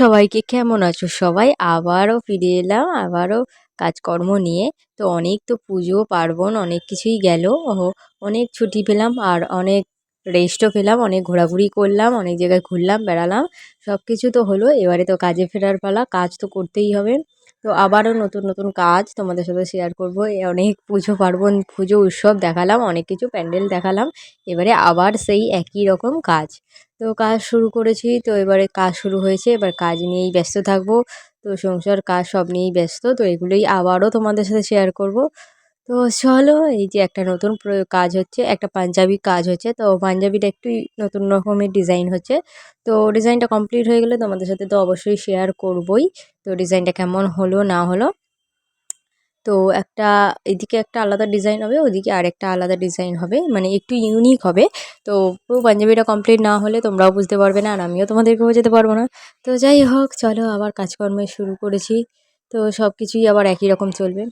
সবাইকে কেমন আছো সবাই? আবারও ফিরে এলাম, আবারও কাজকর্ম নিয়ে। তো অনেক তো পুজো পার্বণ অনেক কিছুই গেল। অনেক ছুটি পেলাম আর অনেক রেস্টও পেলাম, অনেক ঘোরাঘুরি করলাম, অনেক জায়গায় ঘুরলাম বেড়ালাম। সব কিছু তো হলো, এবারে তো কাজে ফেরার পালা, কাজ তো করতেই হবে। তো আবারও নতুন নতুন কাজ তোমাদের সাথে শেয়ার করব। অনেক পুজো পার্বণ, পুজো উৎসব দেখালাম, অনেক কিছু প্যান্ডেল দেখালাম। এবারে আবার সেই একই রকম কাজ। তো কাজ শুরু করেছি, তো এবারে কাজ শুরু হয়েছে, এবার কাজ নিয়েই ব্যস্ত থাকবো। তো সংসার কাজ সব নিয়েই ব্যস্ত, তো এগুলোই আবারও তোমাদের সাথে শেয়ার করব। তো চলো, এই যে একটা নতুন কাজ হচ্ছে, একটা পাঞ্জাবি কাজ হচ্ছে, তো পাঞ্জাবিটা একটু নতুন রকমের ডিজাইন হচ্ছে। তো ডিজাইনটা কমপ্লিট হয়ে গেলে তোমাদের সাথে তো অবশ্যই শেয়ার করবই। তো ডিজাইনটা কেমন হলো না হলো, তো একটা এদিকে একটা আলাদা ডিজাইন হবে, ওদিকে আরেকটা আলাদা ডিজাইন হবে, মানে একটু ইউনিক হবে। তো পুরো পাঞ্জাবিটা কমপ্লিট না হলে তোমরাও বুঝতে পারবে না, আর আমিও তোমাদেরকে বোঝাতে পারবো না। তো যাই হোক, চলো আবার কাজকর্মে শুরু করেছি। তো সব কিছুই আবার একই রকম চলবে।